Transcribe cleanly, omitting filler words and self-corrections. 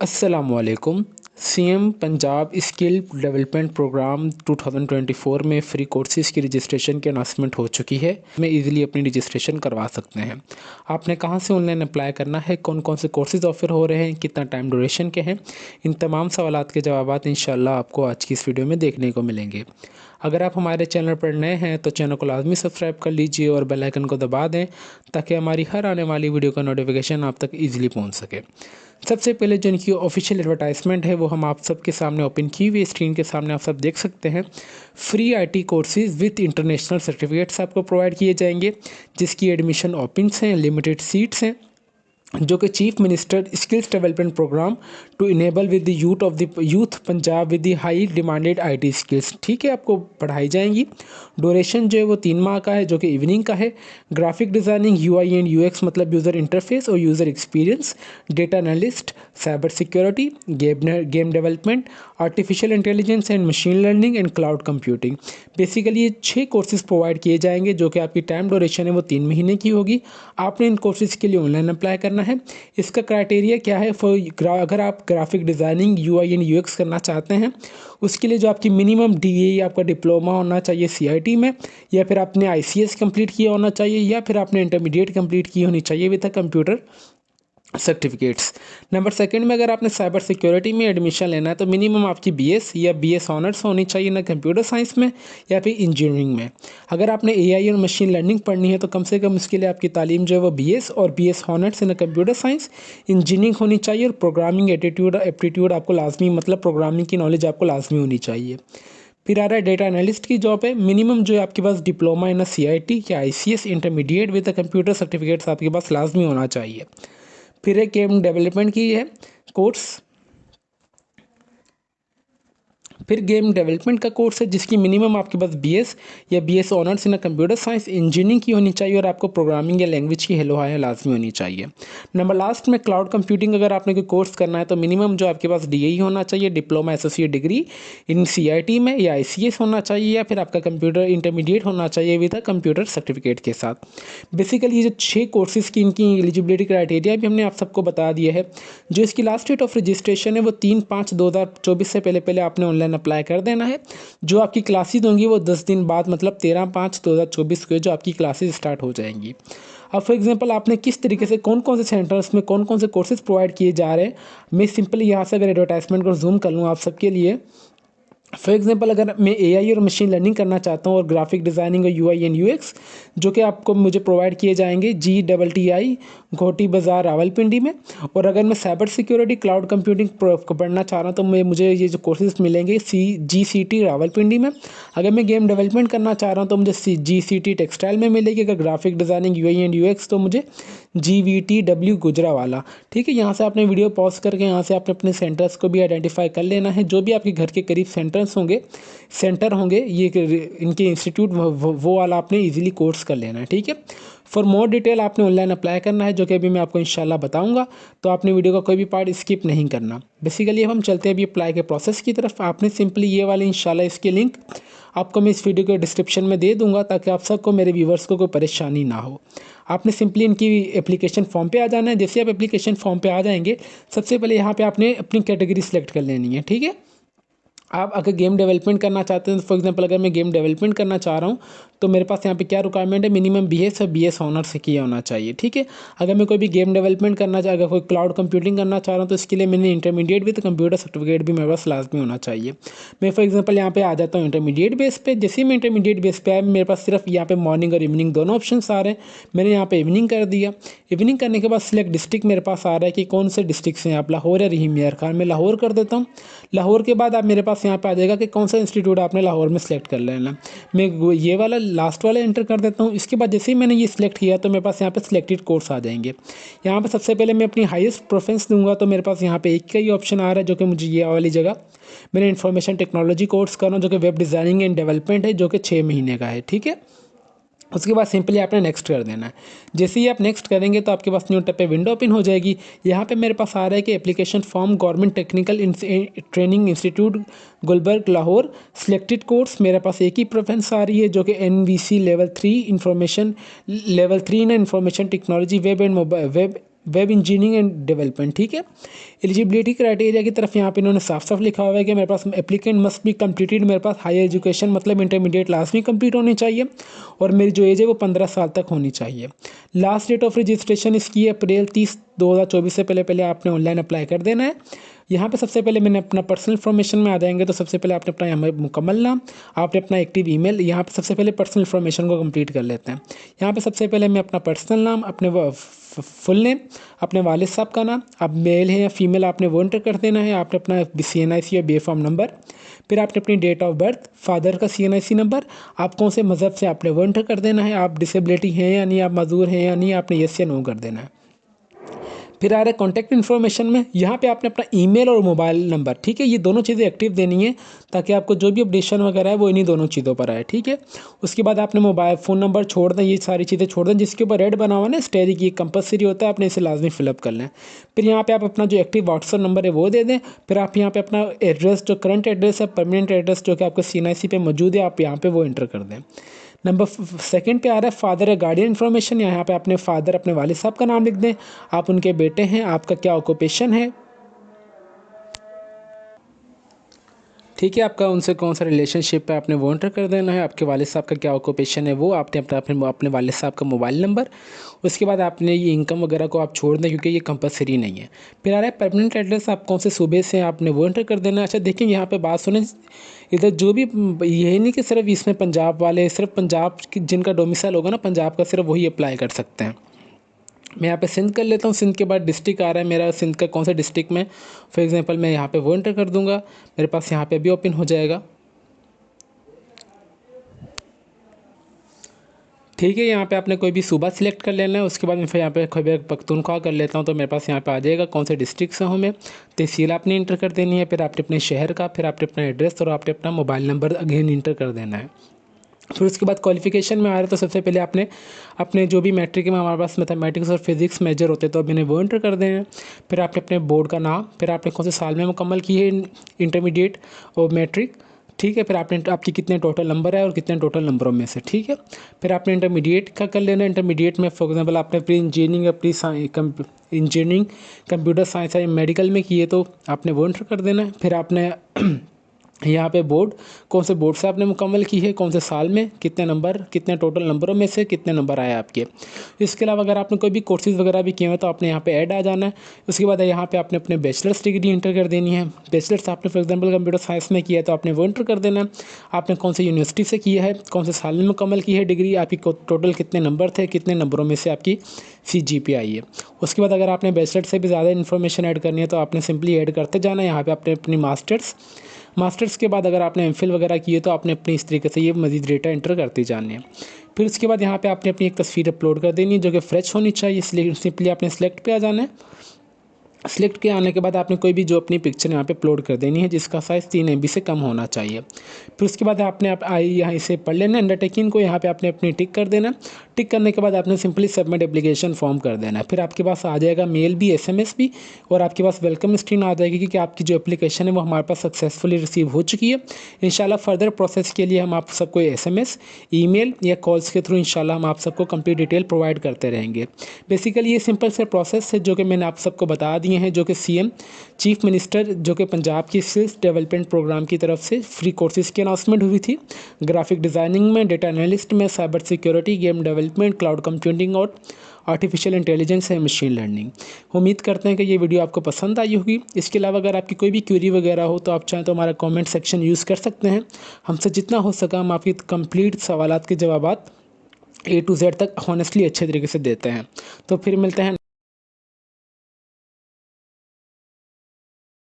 अस्सलामुअलैकुम। CM Punjab skill development programme 2024 में free courses की रजिस्ट्रेशन की अनाउंसमेंट हो चुकी है। में इजीली अपनी रजिस्ट्रेशन करवा सकते हैं। आपने कहां से ऑनलाइन अप्लाई करना है, कौन कौन से कोर्सेज़ ऑफ़र हो रहे हैं, कितना टाइम ड्यूरेशन के हैं, इन तमाम सवालात के जवाबात इंशाल्लाह आपको आज की इस वीडियो में देखने को मिलेंगे। अगर आप हमारे चैनल पर नए हैं तो चैनल को लाजमी सब्सक्राइब कर लीजिए और बेल आइकन को दबा दें ताकि हमारी हर आने वाली वीडियो का नोटिफिकेशन आप तक ईजिली पहुंच सके। सबसे पहले जो इनकी ऑफिशियल एडवर्टाइजमेंट है वो हम आप सबके सामने ओपन की हुई स्क्रीन के सामने आप सब देख सकते हैं। Free IT courses with international certificates आपको प्रोवाइड किए जाएंगे, जिसकी एडमिशन ओपन हैं, लिमिटेड सीट्स हैं, जो कि chief minister skills development programme to enable with the youth Punjab with the high demanded IT skills, ठीक है, आपको पढ़ाई जाएंगी। ड्यूरेशन जो है वो 3 माह का है, जो कि इवनिंग का है। Graphic designing, UI and UX मतलब यूज़र इंटरफेस और user experience, data analyst, cyber security, game development, artificial intelligence and machine learning and cloud computing. Basically ये 6 कोर्सेज प्रोवाइड किए जाएंगे, जो कि आपकी टाइम ड्यूरेशन है वो 3 महीने की होगी। आपने इन कोर्सेज के लिए ऑनलाइन अप्लाई करना है। इसका क्राइटेरिया क्या है? अगर आप graphic designing, UI and UX करना चाहते हैं, उसके लिए जो आपकी मिनिमम डीए आपका डिप्लोमा होना चाहिए सीआईटी में, या फिर आपने आईसीएस कंप्लीट किया होना चाहिए, या फिर आपने इंटरमीडिएट कंप्लीट की होनी चाहिए with computer certificates. Number second में अगर आपने साइबर सिक्योरिटी में एडमिशन लेना है तो मिनिमम आपकी बीएस या बीएस ऑनर्स होनी चाहिए ना कंप्यूटर साइंस में या फिर इंजीनियरिंग में। अगर आपने एआई और मशीन लर्निंग पढ़नी है तो कम से कम इसके लिए आपकी तालीम जो है वो बीएस और BS honours in computer science, engineering होनी चाहिए, और प्रोग्रामिंग एप्टीट्यूड आपको लाजमी, मतलब प्रोग्रामिंग की नॉलेज आपको लाजमी होनी चाहिए। फिर आ रहा है डेटा एनालिस्ट की जॉब है। मिनिमम जो है आपके पास डिप्लोमा इन सीआईटी या ICS intermediate with computer certificates आपके पास लाजमी होना चाहिए। फिर एक गेम डेवलपमेंट की है कोर्स। फिर गेम डेवलपमेंट का कोर्स है, जिसकी मिनिमम आपके पास बीएस या BS honours in computer science, engineering की होनी चाहिए, और आपको प्रोग्रामिंग या लैंग्वेज की हेलो हाय लाजमी होनी चाहिए। नंबर लास्ट में क्लाउड कंप्यूटिंग, अगर आपने कोई कोर्स करना है तो मिनिमम जो आपके पास डीएई होना चाहिए, diploma associate degree in CIT में, या आईसीएस होना चाहिए, या फिर आपका कंप्यूटर इंटरमीडिएट होना चाहिए विद कंप्यूटर सर्टिफिकेट के साथ। बेसिकली ये जो 6 कोर्सेज़ की इनकी एलिजिबिलिटी क्राइटेरिया भी हमने आप सबको बता दिया है। जो इसकी लास्ट डेट ऑफ रजिस्ट्रेशन है वो 3/5/2024 से पहले आपने ऑनलाइन अप्लाई कर देना है। जो आपकी क्लासेज होंगी वो 10 दिन बाद, मतलब 13/5/2024 को जो आपकी क्लासेज स्टार्ट हो जाएंगी। अब फॉर एग्जांपल आपने किस तरीके से कौन कौन से सेंटर्स में कौन कौन से कोर्सेज प्रोवाइड किए जा रहे हैं, मैं सिंपली यहाँ से अगर एडवर्टाइजमेंट को जूम कर लूँ आप सबके लिए। फॉर एग्जांपल अगर मैं एआई और मशीन लर्निंग करना चाहता हूँ और ग्राफिक डिज़ाइनिंग और यूआई एंड यूएक्स, जो कि आपको मुझे प्रोवाइड किए जाएंगे GTTI घोटी बाज़ार रावलपिंडी में। और अगर मैं साइबर सिक्योरिटी क्लाउड कंप्यूटिंग पढ़ना चाह रहा हूँ तो मुझे ये जो कोर्सेज मिलेंगे GCT रावलपिंडी में। अगर मैं गेम डेवलपमेंट करना चाह रहा हूँ तो मुझे GCT टेक्सटाइल में मिलेगी। अगर graphic designing, UI and UX तो मुझे GVTW गुजरावाला। ठीक है, यहाँ से आपने वीडियो पॉज करके यहाँ से आपने अपने सेंटर्स को भी आइडेंटिफाई कर लेना है। जो भी आपके घर के करीब सेंटर होंगे ये इनके इंस्टीट्यूट वो वाला आपने इजीली कोर्स कर लेना है। ठीक है, फॉर मोर डिटेल आपने ऑनलाइन अप्लाई करना है, जो कि अभी मैं आपको इंशाल्लाह बताऊंगा, तो आपने वीडियो का कोई भी पार्ट स्किप नहीं करना। बेसिकली अब हम चलते हैं अभी अप्लाई के प्रोसेस की तरफ। आपने सिंपली ये वाले इंशाल्लाह इसके लिंक आपको मैं इस वीडियो के डिस्क्रिप्शन में दे दूंगा, ताकि आप सबको, मेरे व्यूवर्स को कोई परेशानी ना हो। आपने सिंपली इनकी एप्लीकेशन फॉर्म पे आ जाना है। जैसे आप एप्लीकेशन फॉर्म पे आ जाएंगे, सबसे पहले यहाँ पे आपने अपनी कैटेगरी सेलेक्ट कर लेनी है। ठीक है, आप अगर गेम डेवलपमेंट करना चाहते हैं, फॉर एग्जांपल अगर मैं गेम डेवलपमेंट करना चाह रहा हूँ तो मेरे पास यहाँ पे क्या रिक्वायरमेंट है, मिनिमम बीएस और बीएस ऑनर्स से किया होना चाहिए। ठीक है, अगर मैं कोई भी गेम डेवलपमेंट करना चाह, अगर कोई क्लाउड कंप्यूटिंग करना चाह रहा हूँ तो इसके लिए मैंने इंटरमीडिएट विद कंप्यूटर सर्टिफिकेट भी मेरे पास लाजमी होना चाहिए। मैं फॉर एग्जाम्पल यहाँ पे आ जाता हूँ इंटरमीडिएट बेस पे। जैसे ही मैं इंटरमीडिएट बेस पे आया, मेरे पास सिर्फ यहाँ पे मॉर्निंग और इवनिंग दोनों ऑप्शन आ रहे हैं। मैंने यहाँ पे इवनिंग कर दिया। इवनिंग करने के बाद सिलेक्ट डिस्ट्रिक्ट मेरे पास आ रहा है कि कौन से डिस्ट्रिक्ट से हैं आप, लाहौर या रहीम यार खान। मैं लाहौर कर देता हूँ। लाहौर के बाद आप मेरे पास यहाँ पे आ जाएगा कि कौन सा इंस्टीट्यूट आपने लाहौर में सेलेक्ट कर लेना। मैं ये वाला लास्ट वाला एंटर कर देता हूँ। इसके बाद जैसे ही मैंने ये सिलेक्ट किया तो मेरे पास यहाँ पे सिलेक्टेड कोर्स आ जाएंगे। यहाँ पे सबसे पहले मैं अपनी हाईएस्ट प्रेफरेंस दूंगा, तो मेरे पास यहाँ पे एक का ही ऑप्शन आ रहा है, जो कि मुझे ये वाली जगह मैंने इन्फॉर्मेशन टेक्नोलॉजी कोर्स करना, जो कि वेब डिज़ाइनिंग एंड डेवलपमेंट है, जो कि 6 महीने का है। ठीक है, उसके बाद सिंपली आपने नेक्स्ट कर देना है। जैसे ही आप नेक्स्ट करेंगे तो आपके पास न्यू टैब पे विंडो ओपन हो जाएगी। यहाँ पे मेरे पास आ रहा है कि application form government technical training institute Gulberg Lahore selected course. मेरे पास एक ही प्रेफरेंस आ रही है, जो कि NVC level 3 in information technology web web engineering and development, ठीक है। एलिजिबिलिटी क्राइटेरिया की तरफ यहाँ पे इन्होंने साफ साफ लिखा हुआ है कि मेरे पास एप्लीकेंट मस्ट बी कंप्लीटेड, मेरे पास हायर एजुकेशन मतलब इंटरमीडिएट लास्ट में कंप्लीट होनी चाहिए और मेरी जो एज है वो 15 साल तक होनी चाहिए। लास्ट डेट ऑफ रजिस्ट्रेशन इसकी अप्रैल 30/2024 से पहले आपने ऑनलाइन अप्लाई कर देना है। यहाँ पे सबसे पहले मैंने अपना पर्सनल इन्फॉर्मेशन में आ जाएंगे, तो सबसे पहले आपने अपना यहाँ मुकम्मल नाम, आपने अपना एक्टिव ईमेल, यहाँ पे सबसे पहले पर्सनल इन्फॉर्मेशन को कंप्लीट कर लेते हैं। यहाँ पे सबसे पहले मैं अपना पर्सनल नाम, अपने फुल नेम, अपने वालिद साहब का नाम, आप मेल है या फीमेल आपने वो एंटर कर देना है। आपने अपना CNIC या BA फॉर्म नंबर, फिर आपने अपनी डेट ऑफ बर्थ, फादर का CNIC नंबर, आप कौन से मज़हब से आपने वो एंटर कर देना है, आप डिसेबिलिटी हैं या नहीं, आप मजदूर हैं या नहीं, आपने येस या नो कर देना है। फिर आ रहा है कॉन्टैक्ट इन्फॉर्मेशन में, यहाँ पे आपने अपना ईमेल और मोबाइल नंबर, ठीक है, ये दोनों चीज़ें एक्टिव देनी है ताकि आपको जो भी अपडेशन वगैरह है वो इन्हीं दोनों चीज़ों पर आए, ठीक है। उसके बाद आपने मोबाइल फ़ोन नंबर छोड़ दें, ये सारी चीज़ें छोड़ दें, जिसके ऊपर रेड बना हुआ ना स्टेरी की कंपलसरी होता है, आपने इसे लाजमी फिलअप कर लें। फिर यहाँ पे आप अपना जो एक्टिव व्हाट्सअप नंबर है वो दे दें। फिर आप यहाँ पे अपना एड्रेस, जो करंट एड्रेस है, परमानेंट एड्रेस जो कि आपके CNIC पे मौजूद है, आप यहाँ पे वो एंटर कर दें। नंबर सेकंड पे आ रहा है फादर या गार्डियन इन्फॉर्मेशन, यहाँ पे अपने फादर, अपने वालिद साहब का नाम लिख दें, आप उनके बेटे हैं, आपका क्या ऑक्यूपेशन है, ठीक है, आपका उनसे कौन सा रिलेशनशिप है आपने वो एंटर कर देना है। आपके वालिद साहब का क्या ऑक्यूपेशन है वो, आपने अपने वालिद साहब का मोबाइल नंबर। उसके बाद आपने ये इनकम वगैरह को आप छोड़ दें क्योंकि ये कंपलसरी नहीं है। फिर आ रहा है परमानेंट एड्रेस, आप कौन से सूबे से आपने वो एंटर कर देना है। अच्छा देखिए यहाँ पे बात सुने, इधर जो भी यही नहीं कि सिर्फ इसमें पंजाब वाले, सिर्फ पंजाब जिनका डोमिसाइल होगा ना पंजाब का, सिर्फ वही अप्लाई कर सकते हैं। मैं यहाँ पे सिंध कर लेता हूँ। सिंध के बाद डिस्ट्रिक्ट आ रहा है मेरा, सिंध का कौन सा डिस्ट्रिक्ट में, फॉर एग्जांपल मैं यहाँ पे वो एंटर कर दूंगा, मेरे पास यहाँ पे भी ओपन हो जाएगा, ठीक है। यहाँ पे आपने कोई भी सूबा सिलेक्ट कर लेना है। उसके बाद मैं फिर यहाँ पे खैबर पख्तूनख्वा कर लेता हूँ, तो मेरे पास यहाँ पे आ जाएगा कौन से डिस्ट्रिक्ट से हूँ मैं, तहसील आपने इंटर कर देनी है, फिर आपने अपने शहर का, फिर आपने अपना एड्रेस और आपने अपना मोबाइल नंबर अगेन इंटर कर देना है। फिर उसके बाद क्वालिफिकेशन में आ रहा है, तो सबसे पहले आपने अपने जो भी मैट्रिक में हमारे पास मैथमेटिक्स और फिजिक्स मेजर होते हैं तो अब मैंने वो एंटर कर देना है। फिर आपने अपने बोर्ड का नाम, फिर आपने कौन से साल में मुकम्मल की है इंटरमीडिएट और मैट्रिक, ठीक है। फिर आपने आपकी कितने टोटल नंबर है और कितने टोटल नंबरों में से, ठीक है। फिर आपने इंटरमीडिएट का कर लेना है। इंटरमीडिएट में फॉर एग्जांपल आपने प्री इंजीनियरिंग या इंजीनियरिंग कंप्यूटर साइंस या मेडिकल में की है तो आपने वो एंटर कर देना है। फिर आपने यहाँ पे बोर्ड, कौन से बोर्ड से आपने मुकम्मल की है, कौन से साल में, कितने नंबर, कितने टोटल नंबरों में से कितने नंबर आए आपके। इसके अलावा अगर आपने कोई भी कोर्सेज़ वगैरह भी किए हैं तो आपने यहाँ पे ऐड आ जाना है। उसके बाद यहाँ पे आपने अपने बैचलर्स डिग्री इंटर कर देनी है। बैचलर्स आपने फॉर एग्जांपल कंप्यूटर साइंस में किया है तो आपने वो इंटर कर देना है। आपने कौन सी यूनिवर्सिटी से किया है, कौन से साल में मुकम्मल की है डिग्री, आपकी टोटल कितने नंबर थे, कितने नंबरों में से आपकी CGPA आई है। उसके बाद अगर आपने बैचलर से भी ज़्यादा इन्फॉर्मेशन ऐड करनी है तो आपने सिंपली ऐड करते जाना है। यहाँ पे आपने अपनी मास्टर्स के बाद अगर आपने MPhil वगैरह किए तो आपने अपनी इस तरीके से ये मज़ीद डेटा एंटर करते जाने हैं। फिर उसके बाद यहाँ पे आपने अपनी एक तस्वीर अपलोड कर देनी है जो कि फ्रेश होनी चाहिए, इसलिए सिंपली आपने सेलेक्ट पे आ जाना है। सेलेक्ट के आने के बाद आपने कोई भी जो अपनी पिक्चर यहाँ पे अपलोड कर देनी है जिसका साइज़ 3 MB से कम होना चाहिए। फिर उसके बाद आपने यहाँ इसे पढ़ लेना, अंडरटेकिंग को यहाँ पे आपने अपनी टिक कर देना। टिक करने के बाद आपने सिंपली सबमिट एप्लीकेशन फॉर्म कर देना है। फिर आपके पास आ जाएगा मेल भी, SMS भी, और आपके पास वेलकम स्क्रीन आ जाएगी कि आपकी जो एप्लीकेशन है वो हमारे पास सक्सेसफुली रिसीव हो चुकी है। इंशाल्लाह फर्दर प्रोसेस के लिए हम आप सबको SMS, ईमेल या कॉल्स के थ्रू इंशाल्लाह हम आप सबको कंप्लीट डिटेल प्रोवाइड करते रहेंगे। बेसिकली ये सिंपल से प्रोसेस है जो कि मैंने आप सबको बता दिए हैं, जो कि CM चीफ मिनिस्टर जो कि पंजाब की स्किल्स डेवलपमेंट प्रोग्राम की तरफ से फ्री कोर्सेज़ की अनाउंसमेंट हुई थी। ग्राफिक डिज़ाइनिंग में, डेटा एनालिस्ट में, cyber security, game development, cloud computing और आर्टिफिशियल इंटेलिजेंस है, मशीन लर्निंग। उम्मीद करते हैं कि ये वीडियो आपको पसंद आई होगी। इसके अलावा अगर आपकी कोई भी क्वेरी वगैरह हो तो आप चाहें तो हमारा कमेंट सेक्शन यूज़ कर सकते हैं। हमसे जितना हो सका हम आपकी कंप्लीट सवालात के जवाबात A to Z तक हॉनेस्टली अच्छे तरीके से देते हैं। तो फिर मिलते हैं